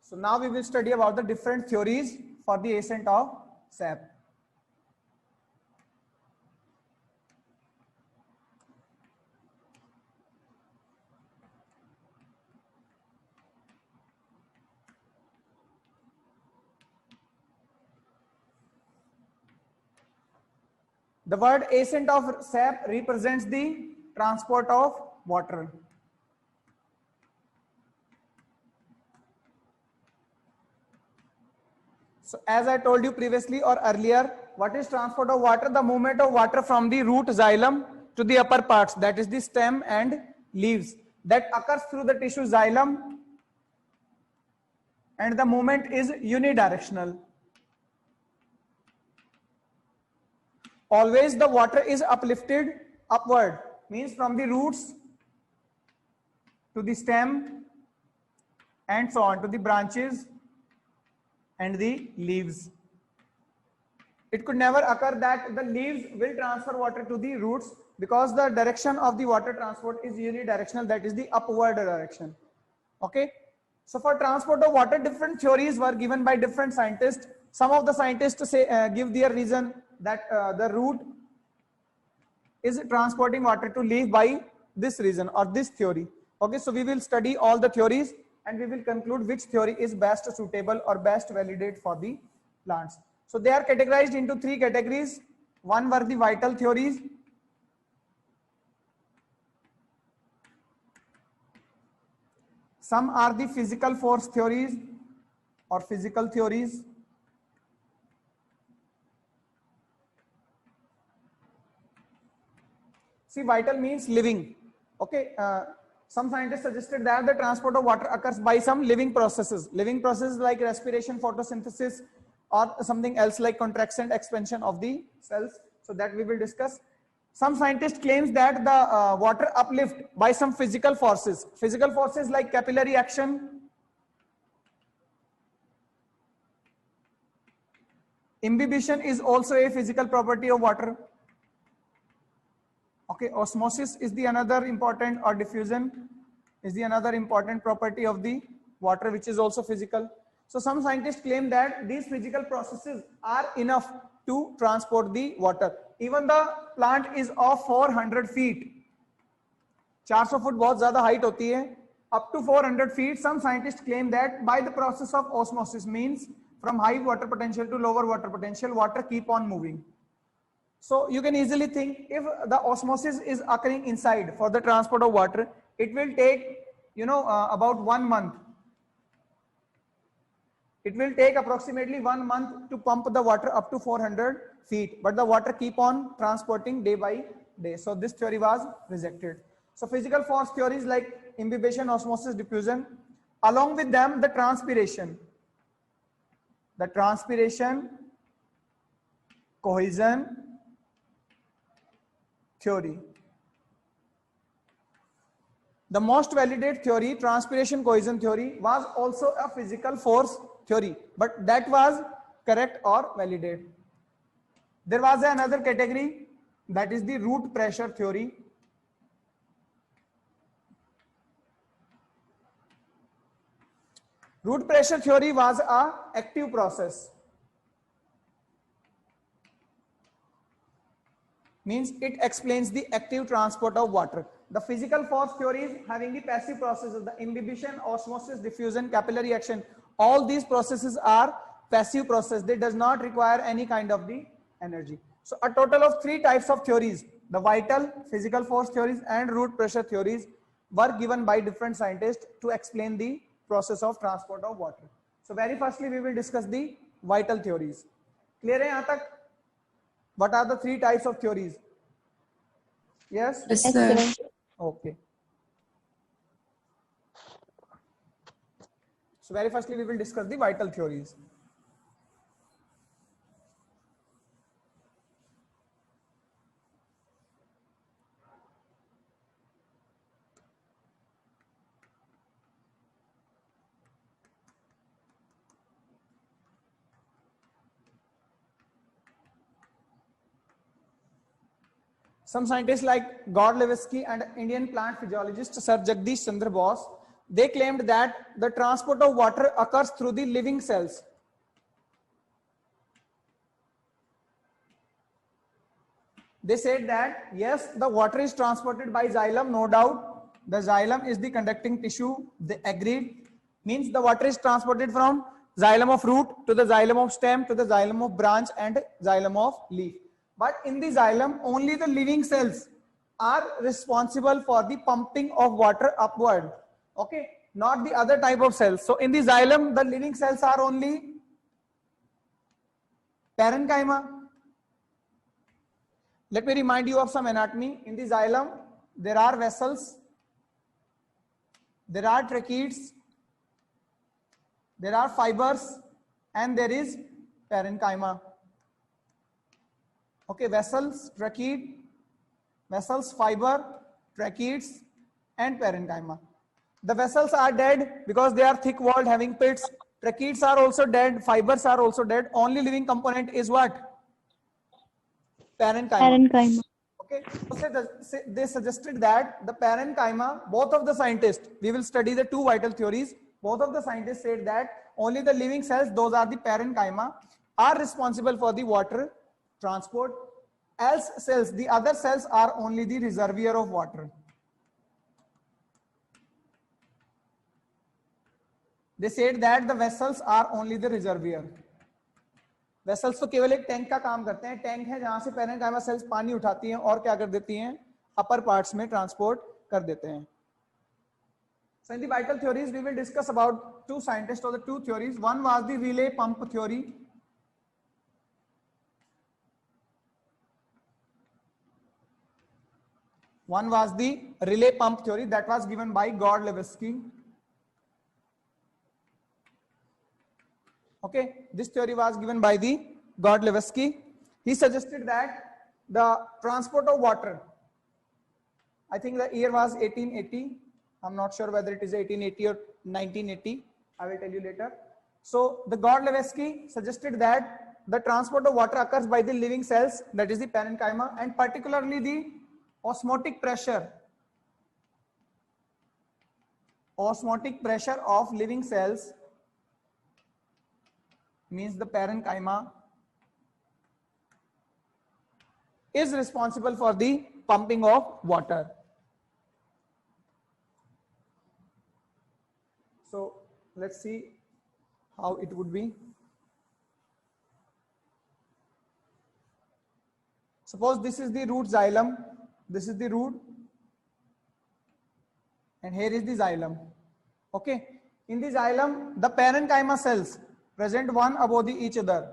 So now we will study about the different theories for the ascent of sap. The word ascent of sap represents the transport of water. So as I told you previously or earlier, what is transport of water? The movement of water from the root xylem to the upper parts, that is the stem and leaves, that occurs through the tissue xylem, and the movement is unidirectional. Always the water is uplifted upward, means from the roots to the stem and so on to the branches and the leaves. It could never occur that the leaves will transfer water to the roots, because the direction of the water transport is unidirectional, that is the upward direction. Okay. So for transport of water, different theories were given by different scientists. Some of the scientists say give their reason that the root is transporting water to leaf by this reason or this theory. Okay, so we will study all the theories and we will conclude which theory is best suitable or best validate for the plants. So they are categorized into three categories. One were the vital theories. Some are the physical force theories or physical theories. See, vital means living. Okay, some scientists suggested that the transport of water occurs by some living processes. Living processes like respiration, photosynthesis, or something else like contraction, expansion of the cells. So that we will discuss. Some scientist claims that the water uplift by some physical forces. Physical forces like capillary action, imbibition is also a physical property of water. Okay, osmosis is the another important, or diffusion is the another important property of the water, which is also physical. So some scientists claim that these physical processes are enough to transport the water. Even the plant is of 400 feet. 400 foot बहुत ज्यादा height होती है. Up to 400 feet, some scientists claim that by the process of osmosis, means from high water potential to lower water potential, water keep on moving. So you can easily think, if the osmosis is occurring inside for the transport of water, it will take, about 1 month. It will take approximately 1 month to pump the water up to 400 feet, but the water keep on transporting day by day. So this theory was rejected. So physical force theories like imbibition, osmosis, diffusion, along with them the transpiration, cohesion theory. The most validated theory, transpiration cohesion theory, was also a physical force theory, but that was correct or validate. There was another category, that is the root pressure theory. Root pressure theory was a active process. Means it explains the active transport of water. The physical force theories having the passive processes, the imbibition, osmosis, diffusion, capillary action, all these processes are passive process. They does not require any kind of the energy. So a total of 3 types of theories, the vital, physical force theories and root pressure theories, were given by different scientists to explain the process of transport of water. So very firstly we will discuss the vital theories. Clear hai yahan tak? What are the 3 types of theories? Yes? Yes, sir. Okay. So very firstly we will discuss the vital theories. Some scientists like Gordon Levesky and Indian plant physiologist Sir Jagdish Chandra Bose, they claimed that the transport of water occurs through the living cells. They said that yes, the water is transported by xylem, no doubt. The xylem is the conducting tissue. They agreed. Means the water is transported from xylem of root to the xylem of stem to the xylem of branch and xylem of leaf. But in the xylem, only the living cells are responsible for the pumping of water upward. Okay, not the other type of cells. So in the xylem, the living cells are only parenchyma. Let me remind you of some anatomy. In the xylem, there are vessels, there are tracheids, there are fibers, and there is parenchyma. Okay, vessels, tracheid, vessels, fiber, tracheids, and parenchyma. The vessels are dead because they are thick-walled, having pits. Tracheids are also dead, fibers are also dead. Only living component is what? Parenchyma. Okay, so they suggested that the parenchyma, both of the scientists, we will study the two vital theories. Both of the scientists said that only the living cells, those are the parenchyma, are responsible for the water transport. Else cells, the other cells are only the reservoir of water. They said that the vessels are only the reservoir. Vessels तो केवल एक tank का काम करते हैं. Tank है जहां से पैरेन्काइमा सेल्स पानी उठाती हैं और क्या कर देती हैं, अपर पार्ट्स में ट्रांसपोर्ट कर देते हैं. So in the vital theories we will discuss about two scientists or the two theories. One was the relay pump theory. One was the relay pump theory that was given by Godlewski. Okay, this theory was given by the Godlewski. He suggested that the transport of water, I think the year was 1880. I'm not sure whether it is 1880 or 1980. I will tell you later. So the Godlewski suggested that the transport of water occurs by the living cells, that is the parenchyma, and particularly the osmotic pressure. Osmotic pressure of living cells means the parenchyma is responsible for the pumping of water. So let's see how it would be. Suppose this is the root xylem, this is the root, and here is the xylem. Okay, in the xylem, the parenchyma cells present one above each other.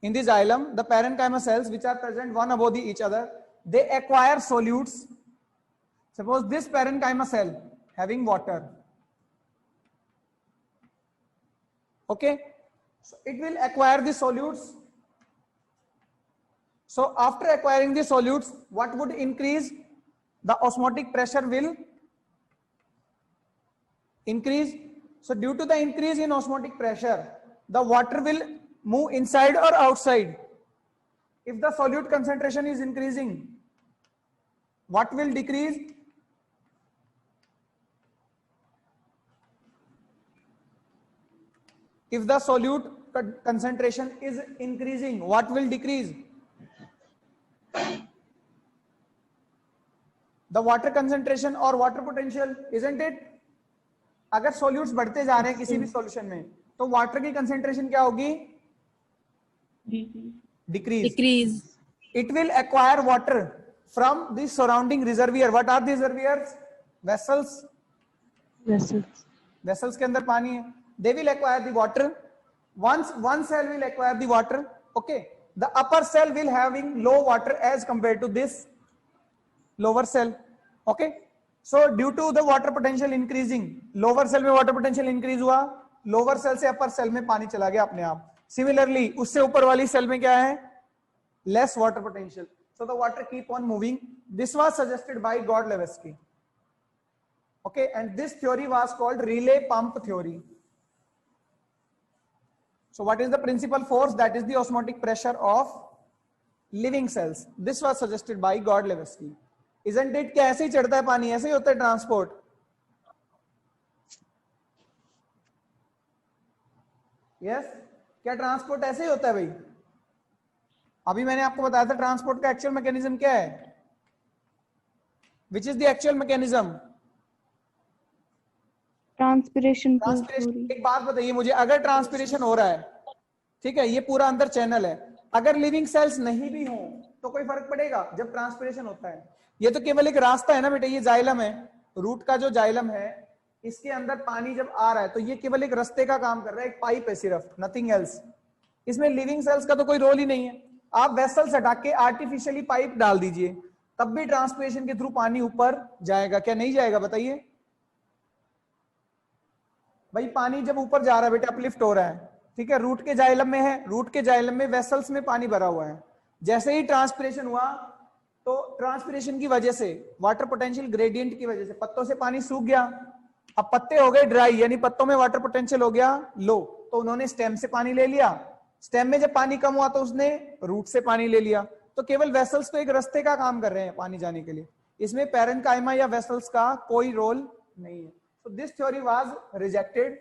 In the xylem, the parenchyma cells which are present one above each other, they acquire solutes. Suppose this parenchyma cell having water. Okay, so it will acquire the solutes. So after acquiring the solutes, what would increase? The osmotic pressure will increase. So due to the increase in osmotic pressure, the water will move inside or outside. If the solute concentration is increasing, what will decrease? If the solute concentration is increasing, what will decrease? The water concentration or water potential, isn't it? अगर solutes बढ़ते जा रहे हैं किसी भी solution में, तो water की कंसेंट्रेशन क्या होगी? Decrease. It will acquire water from the surrounding reservoir. What are the reservoirs? Vessels. Vessels के अंदर पानी है. They will acquire the water. once one cell will acquire the water. Okay, the upper cell will having low water as compared to this lower cell. Okay, so due to the water potential increasing, lower cell में water potential increase हुआ, lower cell से upper cell में पानी चला गया अपने आप. Similarly, उससे ऊपर वाली cell में क्या है? Less water potential. So the water keep on moving. This was suggested by Godlewski. Okay, and this theory was called relay pump theory. So what is the principal force? That is the osmotic pressure of living cells. This was suggested by Godlewski. Isn't it? क्या ऐसे ही चढ़ता है पानी, ऐसे ही होता है transport? Yes, क्या transport ऐसे ही होता है भाई? अभी मैंने आपको बताया था ट्रांसपोर्ट का एक्चुअल मैकेनिज्म क्या है. Which is the actual mechanism? Transpiration. एक बात बताइए मुझे, अगर ट्रांसपिरेशन हो रहा है, ठीक है, ये पूरा अंदर चैनल है, अगर लिविंग सेल्स नहीं भी हो तो कोई फर्क पड़ेगा जब ट्रांसपिरेशन होता है? ये तो केवल एक रास्ता है ना बेटा, ये जाइलम है, रूट का जो जाइलम है, इसके अंदर पानी जब आ रहा है तो ये केवल एक रास्ते का काम कर रहा है, एक पाइप है सिर्फ, नथिंग एल्स. इसमें लिविंग सेल्स का तो कोई रोल ही नहीं है. आप वेसल्स हटा के आर्टिफिशियली पाइप डाल दीजिए, तब भी ट्रांसपिरेशन के थ्रू पानी ऊपर जाएगा क्या नहीं जाएगा? बताइए भाई. पानी जब ऊपर जा रहा है बेटा, अपलिफ्ट हो रहा है, ठीक है, रूट के जाइलम में है, रूट के जाइलम में वेसल्स में पानी भरा हुआ है. जैसे ही ट्रांसपिरेशन हुआ तो ट्रांसपिरेशन की वजह से, वाटर पोटेंशियल ग्रेडियंट की वजह से पत्तों से पानी सूख गया. अब पत्ते हो गए ड्राई, यानी पत्तों में वाटर पोटेंशियल हो गया लो, तो उन्होंने स्टेम से पानी ले लिया. स्टेम में जब पानी कम हुआ तो उसने रूट से पानी ले लिया. तो केवल वेसल्स तो एक रास्ते का काम कर रहे हैं पानी जाने के लिए, इसमें पैरेन्काइमा या वेसल्स का कोई रोल नहीं है. So this theory was rejected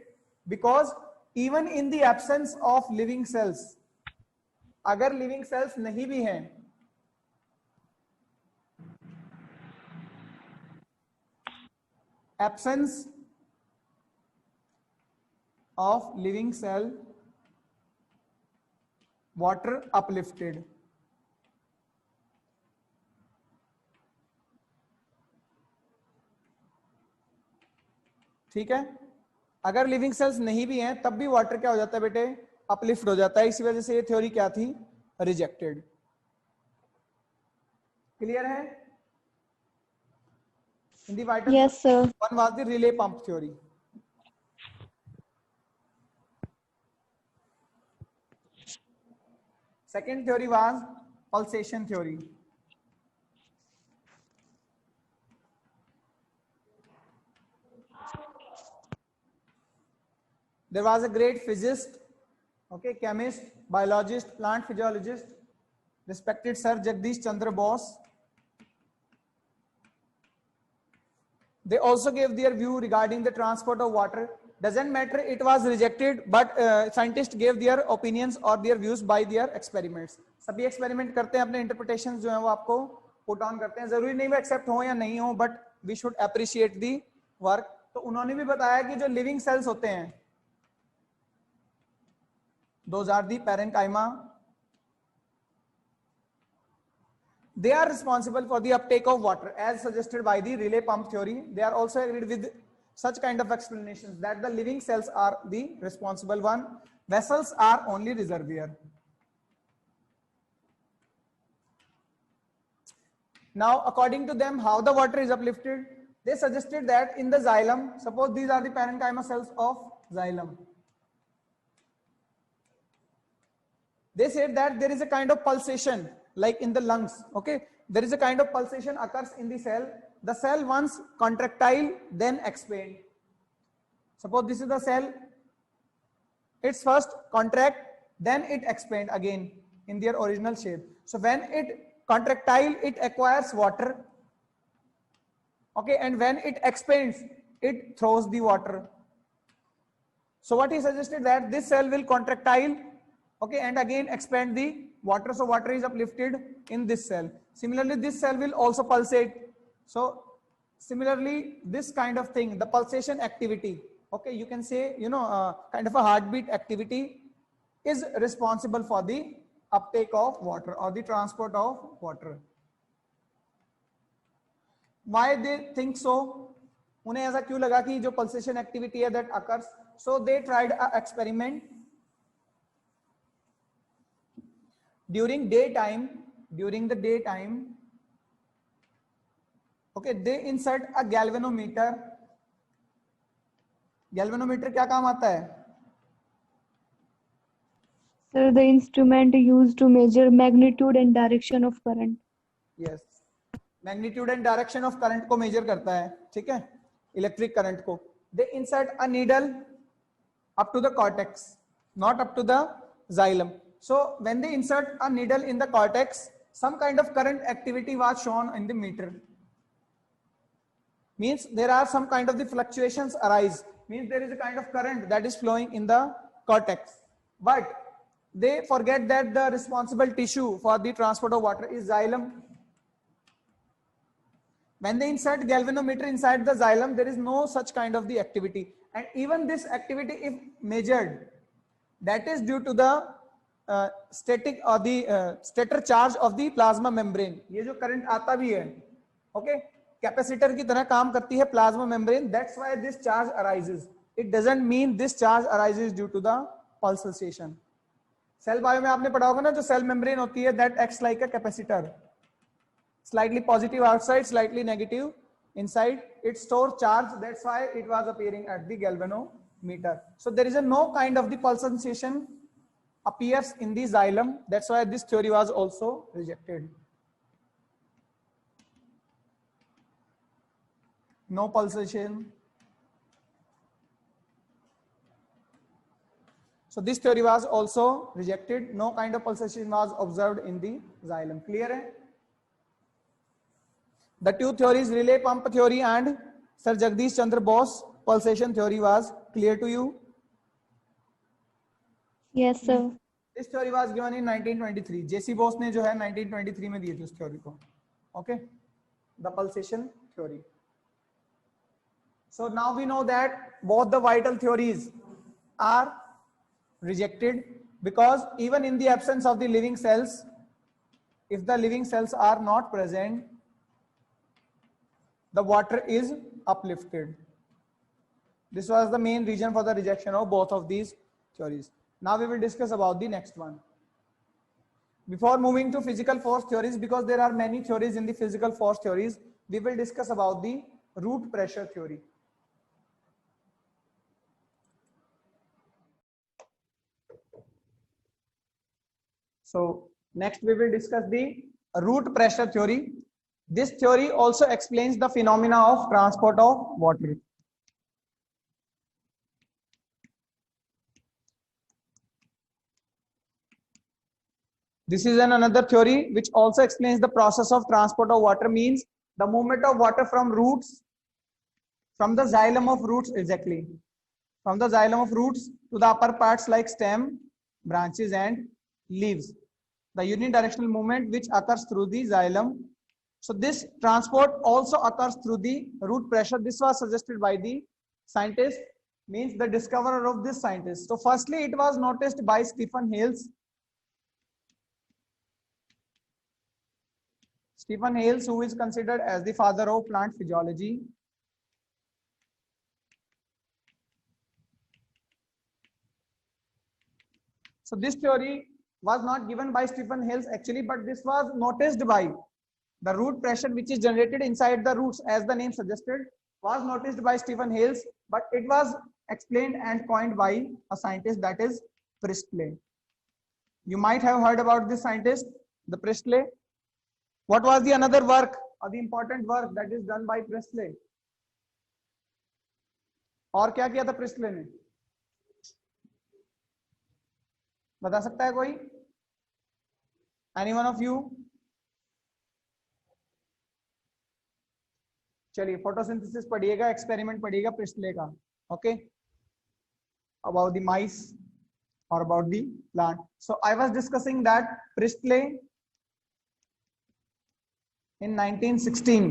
because even in the absence of living cells, अगर living cells नहीं भी हैं, absence of living cell, water uplifted. ठीक है, अगर लिविंग सेल्स नहीं भी हैं तब भी वाटर क्या हो जाता है बेटे? अपलिफ्ट हो जाता है. इसी वजह से ये थ्योरी क्या थी? रिजेक्टेड. क्लियर है? In the vital Yes, sir. one was the relay pump theory. Second theory was pulsation theory. There was a great physicist, okay, chemist, biologist, plant physiologist, respected Sir Jagdish Chandra Bose. They also gave their view regarding the transport of water. Doesn't matter, it was rejected, but scientists gave their opinions or their views by their experiments. सभी experiment करते हैं, अपने interpretations जो हैं वो आपको put on करते हैं. जरूरी नहीं वो accept हो या नहीं हो, but we should appreciate the work. तो उन्होंने भी बताया कि जो living cells होते हैं, those are the parenchyma. They are responsible for the uptake of water as suggested by the relay pump theory. They are also agreed with such kind of explanations that the living cells are the responsible one. Vessels are only reservoir. Now, according to them, how the water is uplifted? They suggested that in the xylem, suppose these are the parenchyma cells of xylem. They said that there is a kind of pulsation like in the lungs, okay? There is a kind of pulsation occurs in the cell. The cell once contractile, then expand. Suppose this is the cell, it's first contract, then it expand again in their original shape. So when it contractile, it acquires water, okay, and when it expands, it throws the water. So what he suggested that this cell will contractile, okay, and again expand the water, so water is uplifted in this cell. Similarly, this cell will also pulsate. So similarly, this kind of thing, the pulsation activity, okay, you can say, you know, kind of a heartbeat activity is responsible for the uptake of water or the transport of water. Why they think so? उन्हें ऐसा क्यों लगा कि जो pulsation activity है that occurs? So they tried an experiment during the daytime, okay, they insert a galvanometer. Galvanometer क्या काम आता है? Sir, the instrument used to measure magnitude and direction of current. Yes, magnitude and direction of current को measure करता है, ठीक है, electric current को. They insert a needle up to the cortex, not up to the xylem. So when they insert a needle in the cortex, some kind of current activity was shown in the meter. means there are some kind of the fluctuations arise, means there is a kind of current that is flowing in the cortex, but they forget that the responsible tissue for the transport of water is xylem. When they insert galvanometer inside the xylem, there is no such kind of the activity, and even this activity if measured, that is due to the static or the stator charge of the plasma membrane. ये जो current आता भी है, okay, capacitor की तरह काम करती है plasma membrane, that's why this charge arises. It doesn't mean this charge arises due to the pulsation. Cell bio में आपने पढ़ा होगा ना, जो सेल मेम्ब्रेन होती है that acts like a capacitor, slightly positive outside, slightly negative inside, it stores charge, that's why it was appearing at the galvanometer. So there is a no kind of the pulsation appears in the xylem, that's why this theory was also rejected. No pulsation. So this theory was also rejected. No kind of pulsation was observed in the xylem. Clear hai? The two theories, relay pump theory and Sir Jagdish Chandra Bose pulsation theory, was clear to you? Yes, sir. This theory was given in 1923. J.C. Bose ने जो है 1923 में दिए थे उस theory को. Okay, the pulsation theory. So now we know that both the vital theories are rejected, because even in the absence of the living cells, if the living cells are not present, the water is uplifted. This was the main reason for the rejection of both of these theories. Now we will discuss about the next one. Before moving to physical force theories, because there are many theories in the physical force theories, we will discuss about the root pressure theory. So next we will discuss the root pressure theory. This theory also explains the phenomena of transport of water. This is another theory which also explains the process of transport of water, means the movement of water from roots, from the xylem of roots, exactly, from the xylem of roots to the upper parts like stem, branches and leaves. The unidirectional movement which occurs through the xylem. So this transport also occurs through the root pressure. This was suggested by the scientist, means the discoverer of this scientist. So firstly, it was noticed by Stephen Hales. Stephen Hales, who is considered as the father of plant physiology. So this theory was not given by Stephen Hales actually, but this was noticed by the root pressure which is generated inside the roots, as the name suggested, was noticed by Stephen Hales, but it was explained and coined by a scientist, that is Priestley. You might have heard about this scientist, the Priestley. What was the another work or the important work that is done by Priestley? और क्या किया था Priestley ने? बता सकता है कोई? Any one of you? चलिए फोटोसिंथेसिस पढ़िएगा, एक्सपेरिमेंट पढ़िएगा प्रिस्टले का. ओके, अबाउट द माइस और about the plant. So I was discussing that Presley in 1916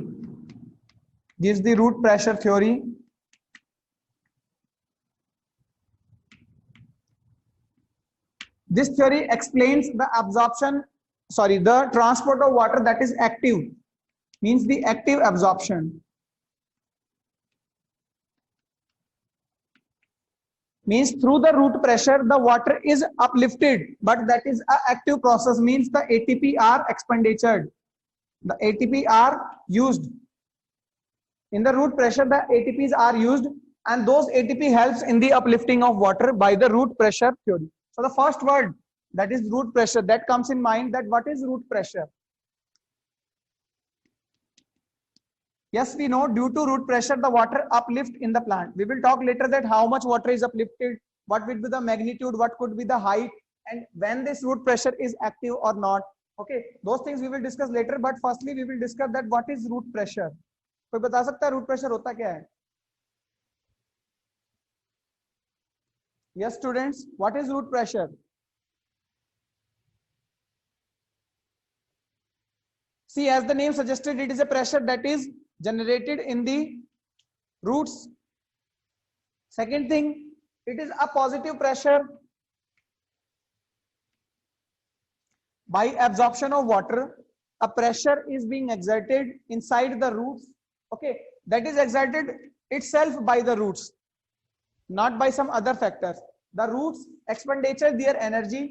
gives the root pressure theory. This theory explains the the transport of water that is active, means the active absorption. Means through the root pressure, the water is uplifted, but that is an active process, means the ATP are expenditured. The ATP are used. In the root pressure, the ATPs are used, and those ATP helps in the uplifting of water by the root pressure theory. So the first word, that is root pressure, that comes in mind, that what is root pressure? Yes, we know due to root pressure, the water uplift in the plant. We will talk later that how much water is uplifted, what will be the magnitude, what could be the height, and when this root pressure is active or not. Okay, those things we will discuss later, but firstly we will discuss that what is root pressure. कोई बता सकता है root pressure होता क्या है? Yes students, what is root pressure? See, as the name suggested, it is a pressure that is generated in the roots. Second thing, it is a positive pressure by absorption of water. A pressure is being exerted inside the roots. Okay, that is exerted itself by the roots, not by some other factors. The roots expenditure their energy,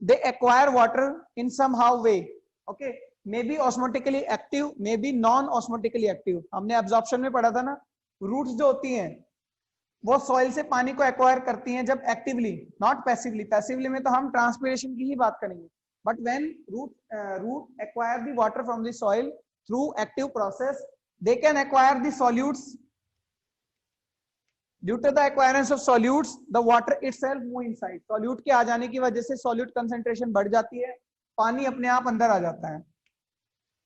they acquire water in somehow way. Okay, may be osmotically active, may be non osmotically active. हमने absorption में पढ़ा था ना, roots जो होती हैं वो soil से पानी को एक्वायर करती हैं जब एक्टिवली, नॉट पैसिवली. पैसिवली में तो हम ट्रांसपिरेशन की ही बात करेंगे, but when root acquire the water from the soil through active process, they can acquire the solutes. Due to the acquirence of solutes, the water itself move inside. Solute के आ जाने की वजह से सॉल्यूट कंसंट्रेशन बढ़ जाती है, पानी अपने आप अंदर आ जाता है.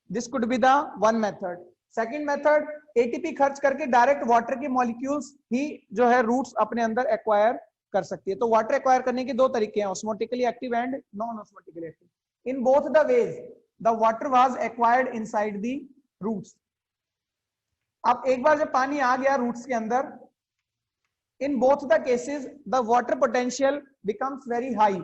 This could be the one method. Second method, ATP खर्च करके डायरेक्ट वाटर के मॉलिक्यूल्स ही जो है रूट्स अपने अंदर एक्वायर कर सकती है. तो वाटर एक्वायर करने के दो तरीके हैं, osmotically active and non osmotically active. In both the ways the water was acquired inside the roots. अब एक बार जब पानी आ गया रूट्स के अंदर, इन both the cases the water potential becomes very high.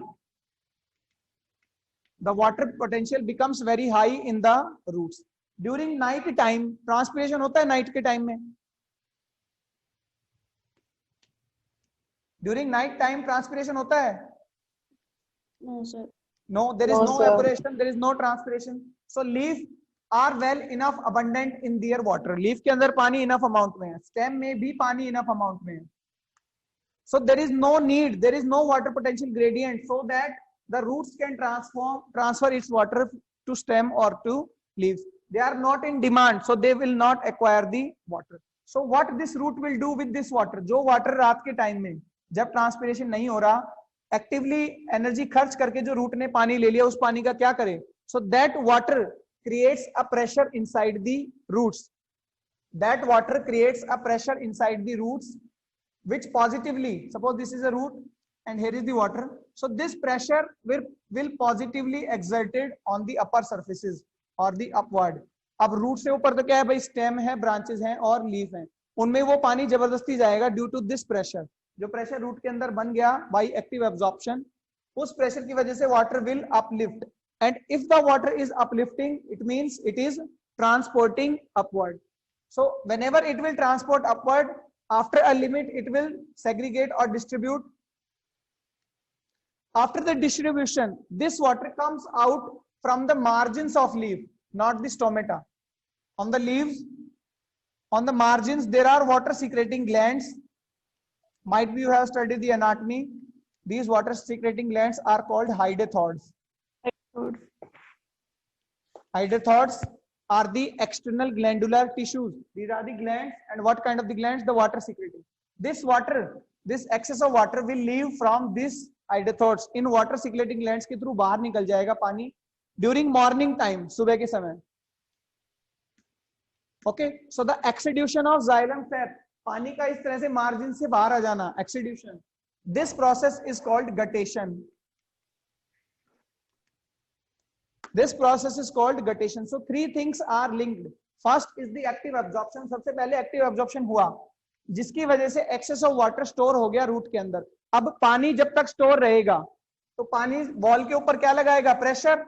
The water potential becomes very high in the roots. During night time, transpiration होता है night के टाइम में. During night time, transpiration होता है? No, sir. No, there is No, no sir. evaporation, there is no transpiration. So leaf are well enough abundant in their water. Leaf के अंदर पानी enough amount में है, stem में भी पानी enough amount में है. So there is no need, there is no water potential gradient, so that the roots can transfer its water to stem or to leaves. They are not in demand, so they will not acquire the water. So what this root will do with this water? जो water रात के time में जब transpiration नहीं हो रहा, actively energy खर्च करके जो रूट ने पानी ले लिया, उस पानी का क्या करे? So that water creates a pressure inside the roots. That water creates a pressure inside the roots, which positively, suppose this is a root and here is the water, so this pressure will positively exerted on the upper surfaces or the upward. अब root से ऊपर तो क्या है भाई, stem है, branches हैं और लीफ हैं, उनमें वो पानी जबरदस्ती जाएगा ड्यू टू दिस प्रेशर. जो प्रेशर रूट के अंदर बन गया बाय एक्टिव एब्जॉर्प्शन, उस प्रेशर की वजह से water will uplift. And if the water is uplifting, it means it is transporting upward. So whenever it will transport upward, after a limit it will segregate or distribute. After the distribution, this water comes out from the margins of leaf, not the stomata. On the leaves, on the margins, there are water secreting glands. Might be you have studied the anatomy. These water secreting glands are called hydrathoids. Hydrathoids are the external glandular tissues. These are the glands, and what kind of the glands? The water secreting. This water, this excess of water will leave from this hydrathoids in water secreting glands के through बाहर निकल जाएगा पानी during morning time, सुबह के समय. Okay, so the exudation of xylem sap, पानी का इस तरह से मार्जिन से बाहर आ जाना, exudation. This process is called guttation. This process is called guttation. So three things are linked. First is the active absorption. सबसे पहले active absorption हुआ, जिसकी वजह से excess of water store हो गया रूट के अंदर. अब पानी जब तक स्टोर रहेगा तो पानी वॉल के ऊपर क्या लगाएगा? Pressure.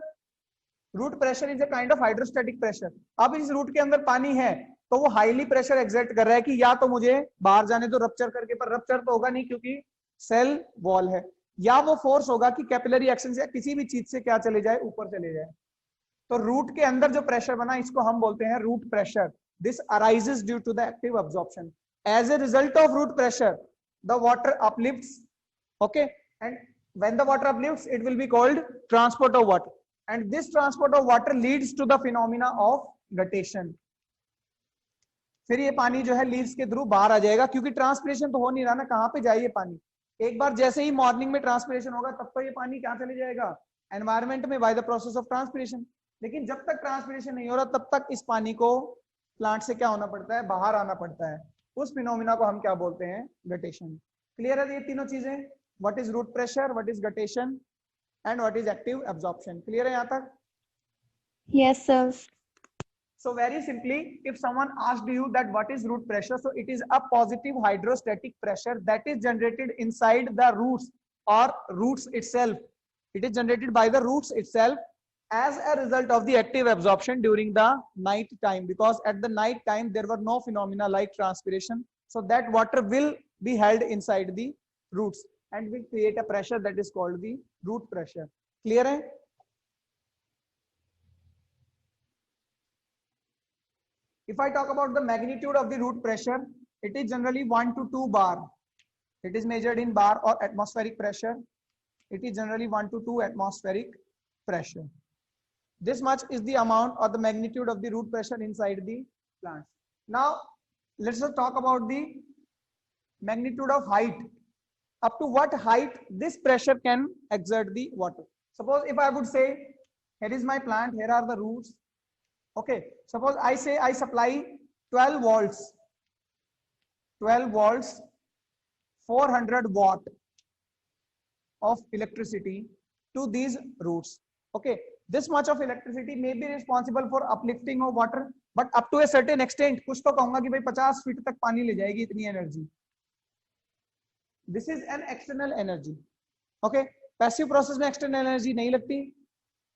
Root pressure is a kind of hydrostatic pressure. अब इस रूट के अंदर पानी है तो वो हाईली प्रेशर एक्सर्ट कर रहा है कि या तो मुझे बाहर जाने तो रप्चर करके, पर रप्चर तो होगा नहीं क्योंकि सेल वॉल है, या वो फोर्स होगा कि कैपिलरी एक्शन से किसी भी चीज से क्या चले जाए, ऊपर चले जाए. तो रूट के अंदर जो प्रेशर बना, इसको हम बोलते हैं root pressure. This arises due to the active absorption. As a result of root pressure the water uplifts. Okay, and when the water uplifts, it will be called transport of water, and this transport of water leads to the phenomena of guttation. फिर ये पानी जो है leaves के through बाहर आ जाएगा, क्योंकि transpiration तो हो नहीं रहा ना, कहाँ पे जाए ये पानी. एक बार जैसे ही मॉर्निंग में ट्रांसपिरेशन होगा तब तो ये पानी क्या चले जाएगा? एनवायरमेंट में by the process of transpiration. लेकिन जब तक ट्रांसपिरेशन नहीं हो रहा तब तक इस पानी को प्लांट से क्या होना पड़ता है, बाहर आना पड़ता है, उस फिनोमिना को हम क्या बोलते हैं, गटेशन। क्लियर है ये तीनों चीजें, what is root pressure, what is guttation and what is active absorption. Clear है यहाँ तक? Yes, sir. So very simply, if someone asked you that what is root pressure, so it is a positive hydrostatic pressure that is generated inside the roots or roots itself. It is generated by the roots itself as a result of the active absorption during the night time, because at the night time there were no phenomena like transpiration, so that water will be held inside the roots and will create a pressure that is called the root pressure. Clear hai? If I talk about the magnitude of the root pressure, it is generally 1 to 2 bar. It is measured in bar or atmospheric pressure. It is generally 1 to 2 atmospheric pressure. This much is the amount or the magnitude of the root pressure inside the plants. Now, let's just talk about the magnitude of height. Up to what height this pressure can exert the water. Suppose if I would say, here is my plant, here are the roots. Okay, suppose I say I supply 12 volts, 400 watt of electricity to these roots. Okay, this much of electricity may be responsible for uplifting of water, but up to a certain extent, कुछ तो कहूंगा कि भाई 50 feet तक पानी ले जाएगी इतनी energy. This is an external energy. Okay, passive process में external energy नहीं लगती,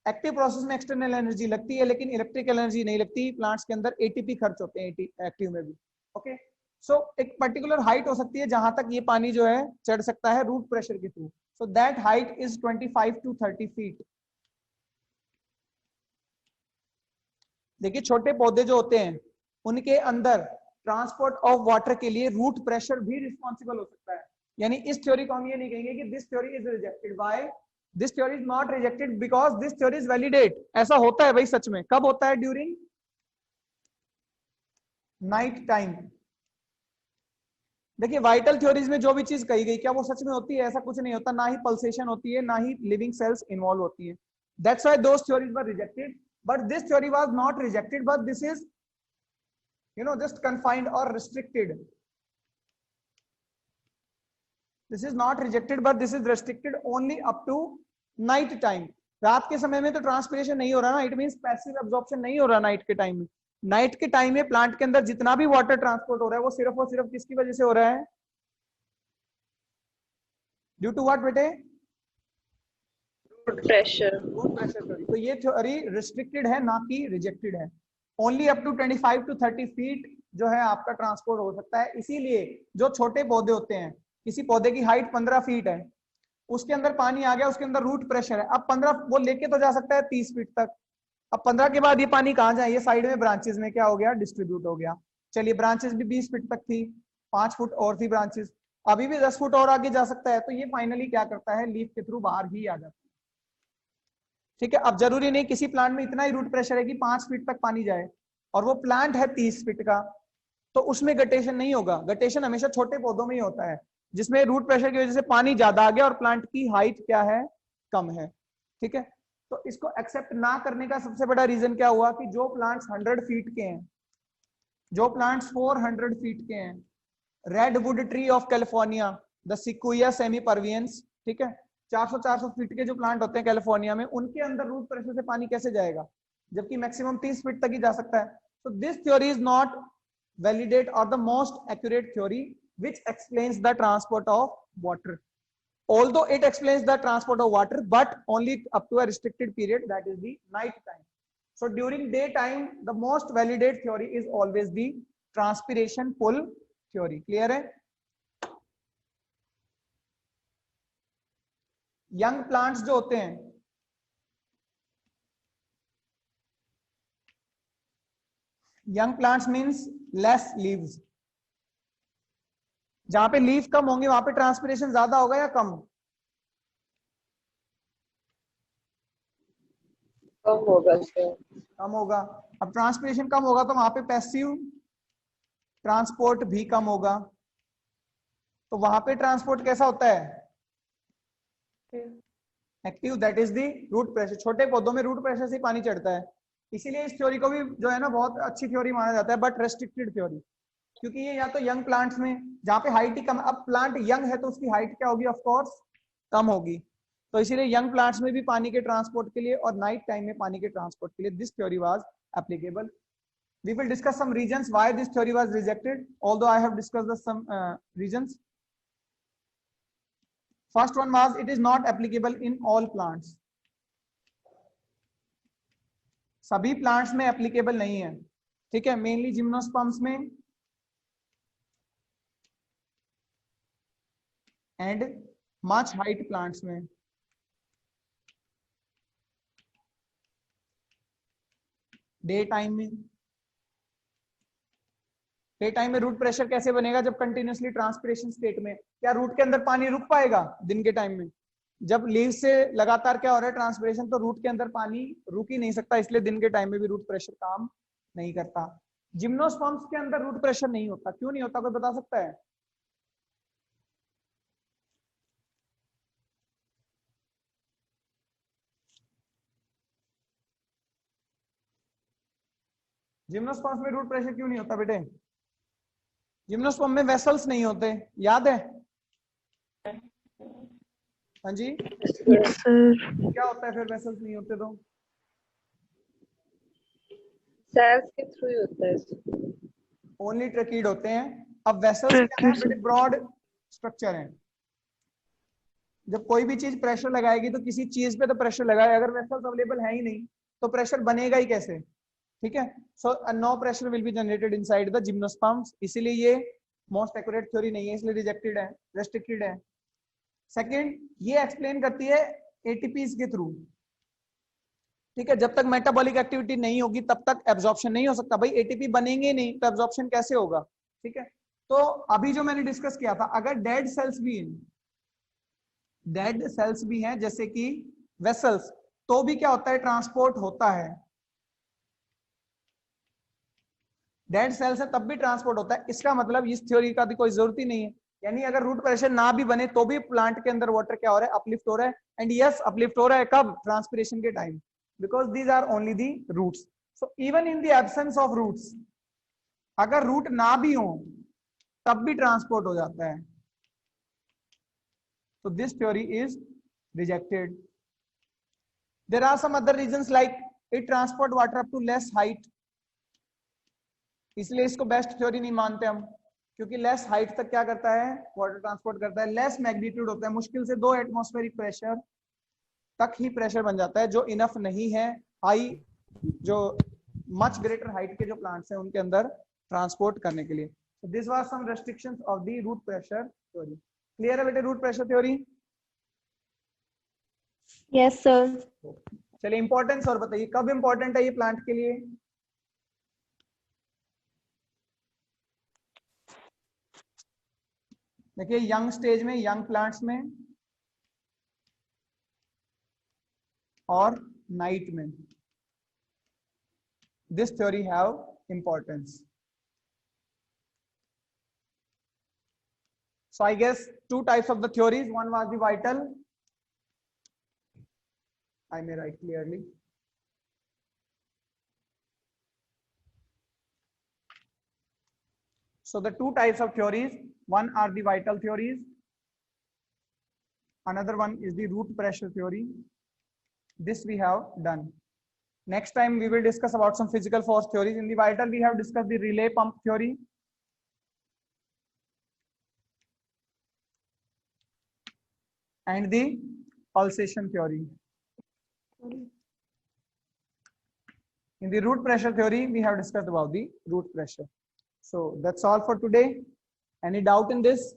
एक्टिव प्रोसेस में एक्सटर्नल एनर्जी लगती है, लेकिन इलेक्ट्रिकल एनर्जी नहीं लगती. प्लांट्स के अंदर एटीपी खर्च होते हैं एक्टिव में भी. ओके, सो एक पर्टिकुलर हाइट हो सकती है जहां तक ये पानी जो है चढ़ सकता है रूट प्रेशर के through. So that height is 25 to 30 feet. देखिए छोटे पौधे जो होते हैं उनके अंदर ट्रांसपोर्ट ऑफ वाटर के लिए रूट प्रेशर भी रिस्पॉन्सिबल हो सकता है. यानी इस थ्योरी को हम ये नहीं कहेंगे कि this theory is rejected. By this theory is not rejected because this theory is validate. ऐसा होता है भाई सच में. कब होता है? During night time. देखिए वाइटल थ्योरीज में जो भी चीज कही गई क्या वो सच में होती है? ऐसा कुछ नहीं होता. ना ही पल्सेशन होती है, ना ही लिविंग सेल्स इन्वॉल्व होती है. That's why those theories were rejected. But this theory was not rejected, but this is just confined or restricted. This is not rejected, but this is restricted only up to night time. रात के समय में तो transpiration नहीं हो रहा ना. It means passive absorption नहीं हो रहा नाइट के टाइम में. नाइट के टाइम में प्लांट के अंदर जितना भी वाटर ट्रांसपोर्ट हो रहा है वो सिर्फ और सिर्फ किसकी वजह से हो रहा है? ड्यू टू व्हाट बेटे? Root pressure. Root pressure theory. तो ये थ्योरी रिस्ट्रिक्टेड है, ना कि रिजेक्टेड है. Only up to 25 to 30 feet जो है आपका ट्रांसपोर्ट हो सकता है. इसीलिए जो छोटे पौधे होते हैं, किसी पौधे की हाइट 15 फीट है, उसके अंदर पानी आ गया, उसके अंदर रूट प्रेशर है. अब 15 वो लेके तो जा सकता है 30 फीट तक. अब 15 के बाद ये पानी कहाँ जाए? ये साइड में ब्रांचेस में क्या हो गया? डिस्ट्रीब्यूट हो गया. चलिए ब्रांचेस भी 20 फीट तक थी, 5 फुट और थी ब्रांचेस, अभी भी 10 फुट और आगे जा सकता है. तो ये फाइनली क्या करता है? लीफ के थ्रू बाहर ही आ जाता है. ठीक है. अब जरूरी नहीं किसी प्लांट में इतना ही रूट प्रेशर है कि 5 फीट तक पानी जाए और वो प्लांट है 30 फीट का, तो उसमें गटेशन नहीं होगा. गटेशन हमेशा छोटे पौधों में ही होता है जिसमें रूट प्रेशर की वजह से पानी ज्यादा आ गया और प्लांट की हाइट क्या है? कम है. ठीक है. तो इसको एक्सेप्ट ना करने का सबसे बड़ा रीजन क्या हुआ कि जो प्लांट्स 100 फीट के हैं, जो प्लांट्स 400 फीट के हैं, redwood tree of California, the sequoia sempervirens, ठीक है, 400 फीट के जो प्लांट होते हैं कैलिफोर्निया में, उनके अंदर रूट प्रेशर से पानी कैसे जाएगा? जबकि मैक्सिमम 30 फीट तक ही जा सकता है. So this theory is not validate or the most accurate theory which explains the transport of water. Although it explains the transport of water, but only up to a restricted period, that is the night time. So during daytime, the most validate theory is always the transpiration pull theory. Clear है? Young plants जो होते हैं, young plants means less leaves. जहां पे leaf कम होंगे वहां पे transpiration ज्यादा होगा या कम? कम होगा सर. कम होगा. अब ट्रांसपिरेशन कम होगा तो वहां पे पैसिव ट्रांसपोर्ट भी कम होगा. तो वहां पे ट्रांसपोर्ट कैसा होता है? Active. That is the root pressure. छोटे पौधों में रूट प्रेशर से पानी चढ़ता है. इसीलिए इस थ्योरी को भी जो है ना बहुत अच्छी थ्योरी माना जाता है, बट रेस्ट्रिक्टेड थ्योरी, क्योंकि ये या तो यंग प्लांट्स में जहाँ पे हाइट ही कम, अब प्लांट यंग है तो उसकी हाइट क्या होगी, ऑफ कोर्स कम होगी, तो इसीलिए यंग प्लांट्स में भी पानी के ट्रांसपोर्ट के लिए और नाइट टाइम में पानी के ट्रांसपोर्ट के लिए this theory was applicable. We will discuss some reasons why this theory was rejected, although I have discussed some reasons. First one was it is not applicable in all plants. सभी plants में applicable नहीं है, ठीक है, mainly gymnosperms में and much height plants में. Day time में root pressure कैसे बनेगा, जब कंटिन्यूसली ट्रांसपिरेशन स्टेट में, क्या रूट के अंदर पानी रुक पाएगा दिन के टाइम में? जब लीव से लगातार क्या हो रहा है ट्रांसपिरेशन, तो रूट के अंदर पानी रुक ही नहीं सकता, इसलिए दिन के टाइम में भी रूट प्रेशर काम नहीं करता. जिम्नोस्पर्म्स के अंदर रूट प्रेशर नहीं होता, क्यों नहीं होता, कोई बता सकता है? जिम्नोस्पर्म्स में रूट प्रेशर क्यों नहीं होता बेटे? जिम्नोस्पर्म में वेसल्स नहीं होते, याद है? हाँ जी, Yes, sir. क्या होता है फिर वेसल्स नहीं होते तो? सेल्स के थ्रू ही होता है. ओनली ट्रकीड होते हैं. अब वेसल्स क्या है बेटे? ब्रॉड स्ट्रक्चर है. जब कोई भी चीज प्रेशर लगाएगी तो किसी चीज पे तो प्रेशर लगाए, अगर वेसल्स अवेलेबल है ही नहीं तो प्रेशर बनेगा ही कैसे, ठीक है? So no pressure will be generated inside the gymnosperms, इसीलिए ये मोस्ट एक्यूरेट थ्योरी नहीं है, इसलिए रिजेक्टेड है, रेस्ट्रिक्टेड है. सेकंड, ये एक्सप्लेन करती है एटीपीज के थ्रू, ठीक है, जब तक मेटाबॉलिक एक्टिविटी नहीं होगी तब तक एब्जॉर्प्शन नहीं हो सकता. भाई एटीपी बनेंगे नहीं तो एब्जॉर्प्शन कैसे होगा, ठीक है? तो अभी जो मैंने डिस्कस किया था, अगर डेड सेल्स भी हैं जैसे कि वेसल्स, तो भी क्या होता है, ट्रांसपोर्ट होता है. डेड सेल्स है तब भी ट्रांसपोर्ट होता है. इसका मतलब इस थ्योरी का भी कोई जरूरत ही नहीं है, यानी अगर रूट प्रेशर ना भी बने तो भी प्लांट के अंदर वाटर क्या हो रहा है, अपलिफ्ट हो रहा है. एंड यस, अपलिफ्ट हो रहा है कब? ट्रांसपिरेशन के time, because these are only the roots. So even in the absence of roots, अगर रूट ना भी हो तब भी ट्रांसपोर्ट हो जाता है. So this theory is rejected. There are some other reasons like it transport water up to less height. इसलिए इसको बेस्ट थ्योरी नहीं मानते हम, क्योंकि लेस हाइट तक क्या करता है, वाटर ट्रांसपोर्ट करता है. लेस मैग्नीट्यूड होता है, मुश्किल से 2 एटमॉस्फेरिक प्रेशर तक ही प्रेशर बन जाता है, जो इनफ नहीं है हाई, जो मच ग्रेटर हाइट के जो प्लांट्स हैं उनके अंदर ट्रांसपोर्ट करने के लिए. So this was some restrictions of the root pressure theory. Clear है बेटे root pressure theory? Yes, sir. चलिए इंपॉर्टेंस और बताइए, कब इंपॉर्टेंट है ये प्लांट के लिए? देखिए यंग स्टेज में, यंग प्लांट्स में और नाइट में this theory have importance. So I guess 2 types of the theories. One was the vital. I may write clearly. So the 2 types of theories. One are the vital theories. Another one is the root pressure theory. This we have done. Next time we will discuss about some physical force theories. In the vital we have discussed the relay pump theory. And the pulsation theory. In the root pressure theory, we have discussed about the root pressure. So that's all for today. Any doubt in this?